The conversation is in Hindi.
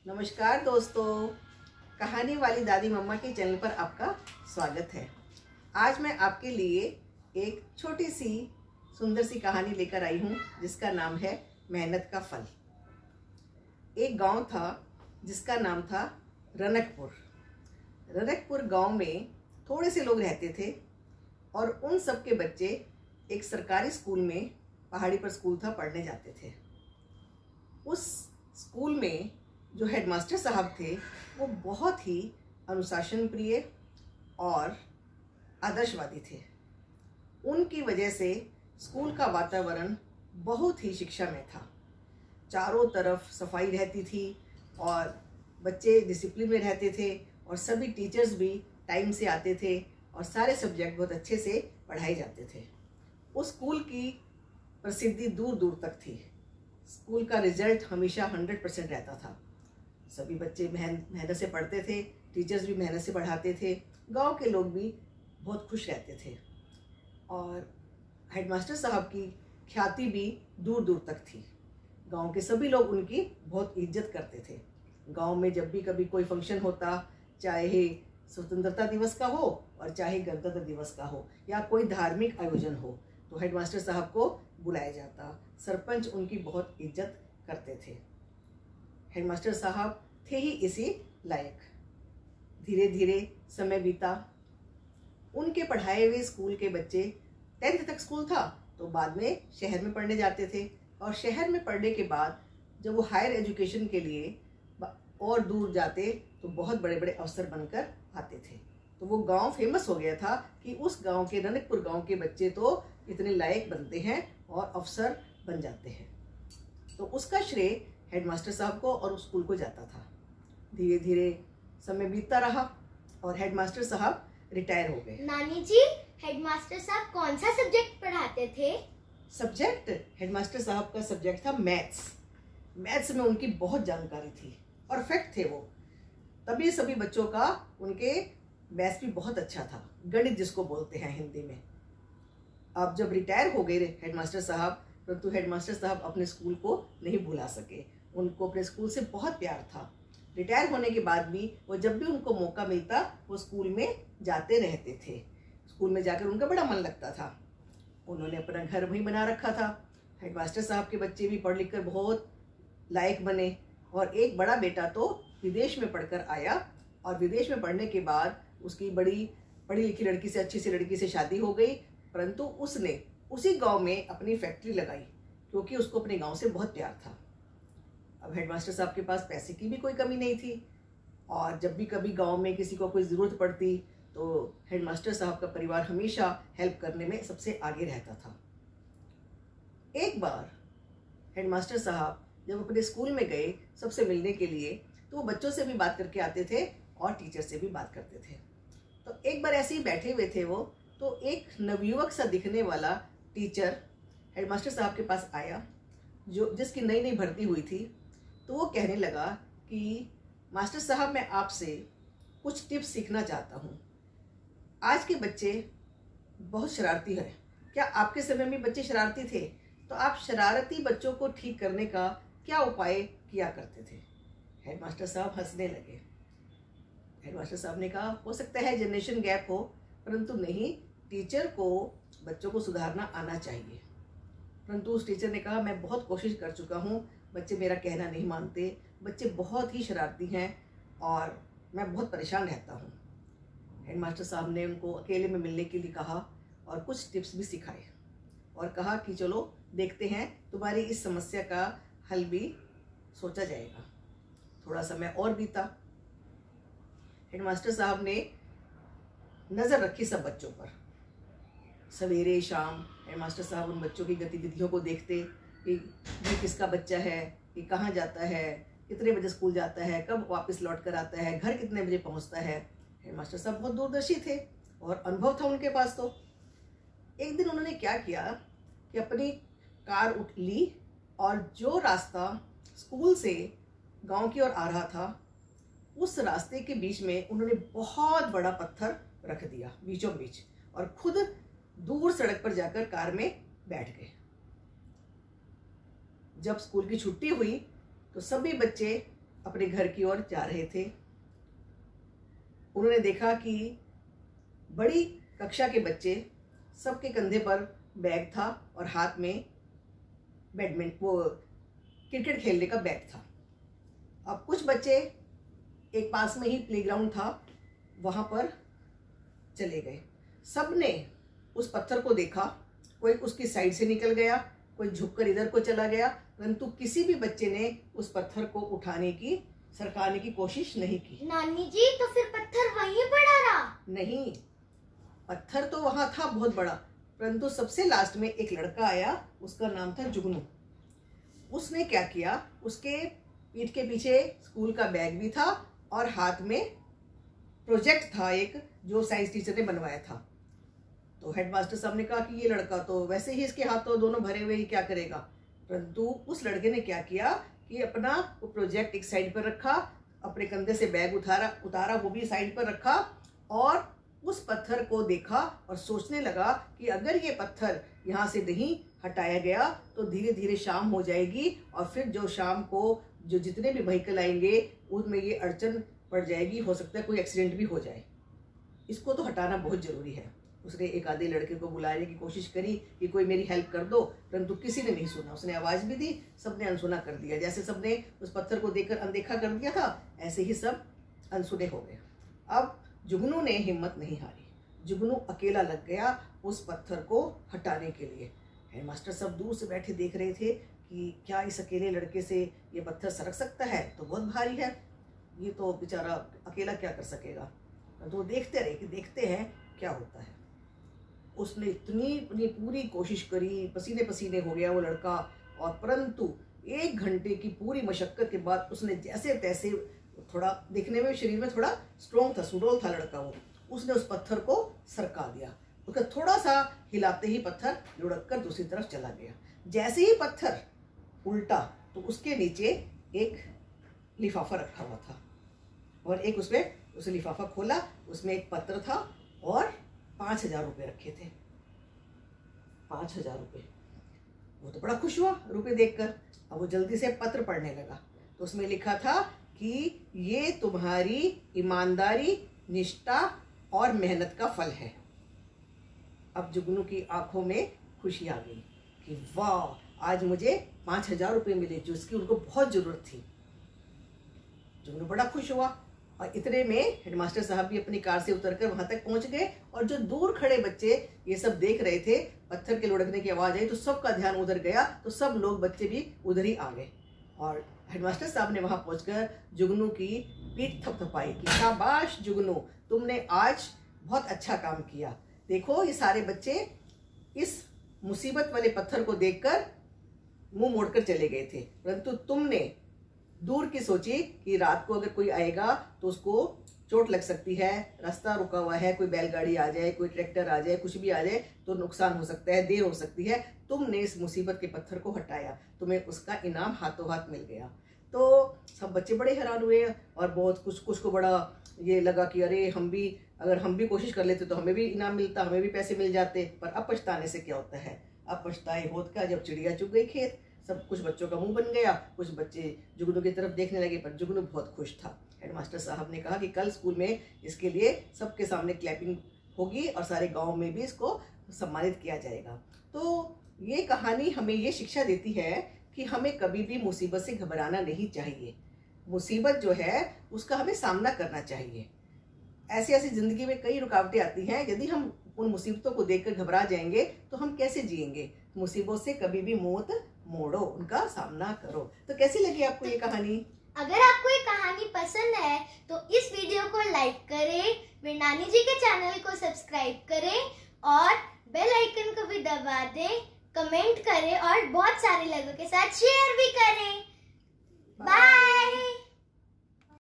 नमस्कार दोस्तों, कहानी वाली दादी मम्मा के चैनल पर आपका स्वागत है। आज मैं आपके लिए एक छोटी सी सुंदर सी कहानी लेकर आई हूँ जिसका नाम है मेहनत का फल। एक गांव था जिसका नाम था रनकपुर। रनकपुर गांव में थोड़े से लोग रहते थे और उन सब के बच्चे एक सरकारी स्कूल में, पहाड़ी पर स्कूल था, पढ़ने जाते थे। उस स्कूल में जो हेडमास्टर साहब थे वो बहुत ही अनुशासन प्रिय और आदर्शवादी थे। उनकी वजह से स्कूल का वातावरण बहुत ही शिक्षामय था। चारों तरफ सफाई रहती थी और बच्चे डिसिप्लिन में रहते थे और सभी टीचर्स भी टाइम से आते थे और सारे सब्जेक्ट बहुत अच्छे से पढ़ाए जाते थे। उस स्कूल की प्रसिद्धि दूर दूर तक थी। स्कूल का रिजल्ट हमेशा 100% रहता था। सभी बच्चे मेहनत से पढ़ते थे, टीचर्स भी मेहनत से पढ़ाते थे, गांव के लोग भी बहुत खुश रहते थे और हेडमास्टर साहब की ख्याति भी दूर दूर तक थी। गांव के सभी लोग उनकी बहुत इज्जत करते थे। गांव में जब भी कभी कोई फंक्शन होता, चाहे स्वतंत्रता दिवस का हो और चाहे गणतंत्र दिवस का हो या कोई धार्मिक आयोजन हो, तो हेडमास्टर साहब को बुलाया जाता। सरपंच उनकी बहुत इज्जत करते थे। हेडमास्टर साहब थे ही इसी लायक। धीरे धीरे समय बीता। उनके पढ़ाए हुए स्कूल के बच्चे 10th तक स्कूल था तो बाद में शहर में पढ़ने जाते थे और शहर में पढ़ने के बाद जब वो हायर एजुकेशन के लिए और दूर जाते तो बहुत बड़े बड़े अफसर बनकर आते थे। तो वो गांव फेमस हो गया था कि उस गांव के, रनकपुर गांव के बच्चे तो इतने लायक बनते हैं और अफसर बन जाते हैं। तो उसका श्रेय हेडमास्टर साहब को और उस स्कूल को जाता था। धीरे धीरे समय बीतता रहा और हेडमास्टर साहब रिटायर हो गए। नानी जी, हेडमास्टर साहब कौन सा सब्जेक्ट पढ़ाते थे? सब्जेक्ट हेडमास्टर साहब का सब्जेक्ट था मैथ्स। मैथ्स में उनकी बहुत जानकारी थी, परफेक्ट थे वो। तभी सभी बच्चों का उनके मैथ्स भी बहुत अच्छा था, गणित जिसको बोलते हैं हिंदी में। अब जब रिटायर हो गए हेडमास्टर साहब, परंतु हेडमास्टर साहब अपने स्कूल को नहीं भुला सके। उनको अपने स्कूल से बहुत प्यार था। रिटायर होने के बाद भी वो जब भी उनको मौका मिलता वो स्कूल में जाते रहते थे। स्कूल में जाकर उनका बड़ा मन लगता था। उन्होंने अपना घर वहीं बना रखा था। हेडमास्टर साहब के बच्चे भी पढ़ लिख कर बहुत लायक बने और एक बड़ा बेटा तो विदेश में पढ़कर आया और विदेश में पढ़ने के बाद उसकी बड़ी पढ़ी लिखी लड़की से, अच्छी सी लड़की से शादी हो गई। परंतु उसने उसी गांव में अपनी फैक्ट्री लगाई क्योंकि उसको अपने गांव से बहुत प्यार था। अब हेडमास्टर साहब के पास पैसे की भी कोई कमी नहीं थी और जब भी कभी गांव में किसी को कोई ज़रूरत पड़ती तो हेडमास्टर साहब का परिवार हमेशा हेल्प करने में सबसे आगे रहता था। एक बार हेडमास्टर साहब जब अपने स्कूल में गए सबसे मिलने के लिए, तो वो बच्चों से भी बात करके आते थे और टीचर से भी बात करते थे। तो एक बार ऐसे ही बैठे हुए थे वो, तो एक नवयुवक सा दिखने वाला टीचर हेडमास्टर साहब के पास आया, जो जिसकी नई नई भर्ती हुई थी। तो वो कहने लगा कि मास्टर साहब, मैं आपसे कुछ टिप्स सीखना चाहता हूँ। आज के बच्चे बहुत शरारती हैं। क्या आपके समय में बच्चे शरारती थे? तो आप शरारती बच्चों को ठीक करने का क्या उपाय किया करते थे? हेडमास्टर साहब हंसने लगे। हेडमास्टर साहब ने कहा, हो सकता है जनरेशन गैप हो, परंतु नहीं, टीचर को बच्चों को सुधारना आना चाहिए। परंतु उस टीचर ने कहा, मैं बहुत कोशिश कर चुका हूँ, बच्चे मेरा कहना नहीं मानते, बच्चे बहुत ही शरारती हैं और मैं बहुत परेशान रहता हूँ। हेडमास्टर साहब ने उनको अकेले में मिलने के लिए कहा और कुछ टिप्स भी सिखाए और कहा कि चलो देखते हैं, तुम्हारी इस समस्या का हल भी सोचा जाएगा। थोड़ा समय और बीता। हेडमास्टर साहब ने नज़र रखी सब बच्चों पर। सवेरे शाम हेडमास्टर साहब उन बच्चों की गतिविधियों को देखते कि ये किसका बच्चा है, ये कहाँ जाता है, कितने बजे स्कूल जाता है, कब वापस लौट कर आता है, घर कितने बजे पहुँचता है। हेडमास्टर साहब बहुत दूरदर्शी थे और अनुभव था उनके पास। तो एक दिन उन्होंने क्या किया कि अपनी कार उठ ली और जो रास्ता स्कूल से गांव की ओर आ रहा था, उस रास्ते के बीच में उन्होंने बहुत बड़ा पत्थर रख दिया बीचों बीच और खुद दूर सड़क पर जाकर कार में बैठ गए। जब स्कूल की छुट्टी हुई तो सभी बच्चे अपने घर की ओर जा रहे थे। उन्होंने देखा कि बड़ी कक्षा के बच्चे सबके कंधे पर बैग था और हाथ में वो क्रिकेट खेलने का बैग था। अब कुछ बच्चे एक पास में ही प्लेग्राउंड था, वहां पर चले गए। सबने उस पत्थर को देखा, कोई उसकी साइड से निकल गया, कोई झुककर इधर को चला गया, परंतु किसी भी बच्चे ने उस पत्थर को उठाने की, सरकाने की कोशिश नहीं की। नानी जी, तो फिर पत्थर वहीं पड़ा रहा? नहीं, पत्थर तो वहां था बहुत बड़ा, परंतु सबसे लास्ट में एक लड़का आया, उसका नाम था जुगनू। उसने क्या किया, उसके पीठ के पीछे स्कूल का बैग भी था और हाथ में प्रोजेक्ट था एक, जो साइंस टीचर ने बनवाया था। तो हेडमास्टर साहब ने कहा कि ये लड़का तो वैसे ही इसके हाथ तो दोनों भरे हुए ही, क्या करेगा। परंतु उस लड़के ने क्या किया कि अपना वो प्रोजेक्ट एक साइड पर रखा, अपने कंधे से बैग उतारा वो भी साइड पर रखा और उस पत्थर को देखा और सोचने लगा कि अगर ये पत्थर यहाँ से नहीं हटाया गया तो धीरे धीरे शाम हो जाएगी और फिर जो शाम को जो जितने भी व्हीकल आएंगे उनमें ये अड़चन पड़ जाएगी, हो सकता है कोई एक्सीडेंट भी हो जाए, इसको तो हटाना बहुत जरूरी है। उसने एक आधे लड़के को बुलाने की कोशिश करी कि कोई मेरी हेल्प कर दो, परंतु किसी ने नहीं सुना। उसने आवाज भी दी, सबने अनसुना कर दिया। जैसे सबने उस पत्थर को देखकर अनदेखा कर दिया था, ऐसे ही सब अनसुने हो गए। अब जुगनू ने हिम्मत नहीं हारी, जुगनू अकेला लग गया उस पत्थर को हटाने के लिए। हेडमास्टर सब दूर से बैठे देख रहे थे कि क्या इस अकेले लड़के से ये पत्थर सरक सकता है, तो बहुत भारी है, ये तो बेचारा अकेला क्या कर सकेगा। तो देखते रहे कि देखते हैं क्या होता है। उसने इतनी पूरी कोशिश करी, पसीने पसीने हो गया वो लड़का, और परंतु 1 घंटे की पूरी मशक्कत के बाद उसने जैसे तैसे, थोड़ा दिखने में शरीर में थोड़ा स्ट्रॉन्ग था, सुडौल था लड़का वो, उसने उस पत्थर को सरका दिया। उसका थोड़ा सा हिलाते ही पत्थर लुढ़क कर दूसरी तरफ चला गया। जैसे ही पत्थर उल्टा तो उसके नीचे एक लिफाफा रखा हुआ था और एक उसमें उस लिफाफा खोला, उसमें एक पत्र था और 5,000 रुपये रखे थे। 5,000 रुपये। वो तो बड़ा खुश हुआ रुपये देखकर। अब वो जल्दी से पत्र पढ़ने लगा तो उसमें लिखा था कि ये तुम्हारी ईमानदारी, निष्ठा और मेहनत का फल है। अब जुगनू की आंखों में खुशी आ गई कि वाह, आज मुझे 5,000 रुपये मिले, जो इसकी उनको बहुत जरूरत थी। जुगनू बड़ा खुश हुआ और इतने में हेडमास्टर साहब भी अपनी कार से उतरकर वहां तक पहुंच गए और जो दूर खड़े बच्चे ये सब देख रहे थे, पत्थर के लुढ़कने की आवाज आई तो सबका ध्यान उधर गया, तो सब लोग बच्चे भी उधर ही आ गए और हेडमास्टर साहब ने वहां पहुंचकर जुगनू की पीठ थपथपाई कि शाबाश जुगनू, तुमने आज बहुत अच्छा काम किया। देखो ये सारे बच्चे इस मुसीबत वाले पत्थर को देखकर मुंह मोड़कर चले गए थे, परंतु तुमने दूर की सोची कि रात को अगर कोई आएगा तो उसको चोट लग सकती है, रास्ता रुका हुआ है, कोई बैलगाड़ी आ जाए, कोई ट्रैक्टर आ जाए, कुछ भी आ जाए तो नुकसान हो सकता है, देर हो सकती है। तुमने इस मुसीबत के पत्थर को हटाया, तुम्हें उसका इनाम हाथों हाथ मिल गया। तो सब बच्चे बड़े हैरान हुए और बहुत कुछ को बड़ा ये लगा कि अरे अगर हम भी कोशिश कर लेते तो हमें भी इनाम मिलता, हमें भी पैसे मिल जाते। पर अब पछताने से क्या होता है, अब पछताए होत का जब चिड़िया चुग गई खेत। सब कुछ बच्चों का मुंह बन गया, कुछ बच्चे जुगनू की तरफ देखने लगे, पर जुगनू बहुत खुश था। हेडमास्टर साहब ने कहा कि कल स्कूल में इसके लिए सबके सामने क्लैपिंग होगी और सारे गांव में भी इसको सम्मानित किया जाएगा। तो ये कहानी हमें ये शिक्षा देती है कि हमें कभी भी मुसीबत से घबराना नहीं चाहिए। मुसीबत जो है उसका हमें सामना करना चाहिए। ऐसी जिंदगी में कई रुकावटें आती हैं, यदि हम उन मुसीबतों को देखकर घबरा जाएंगे तो हम कैसे जिएंगे। मुसीबतों से कभी भी मुंह मोड़ो, उनका सामना करो। तो कैसी लगी आपको ये कहानी? अगर आपको ये कहानी पसंद है तो इस वीडियो को लाइक करें, मेरी नानी जी के चैनल को सब्सक्राइब करें और बेल आइकन को भी दबा दें, कमेंट करें और बहुत सारे लोगों के साथ शेयर भी करें। बाय।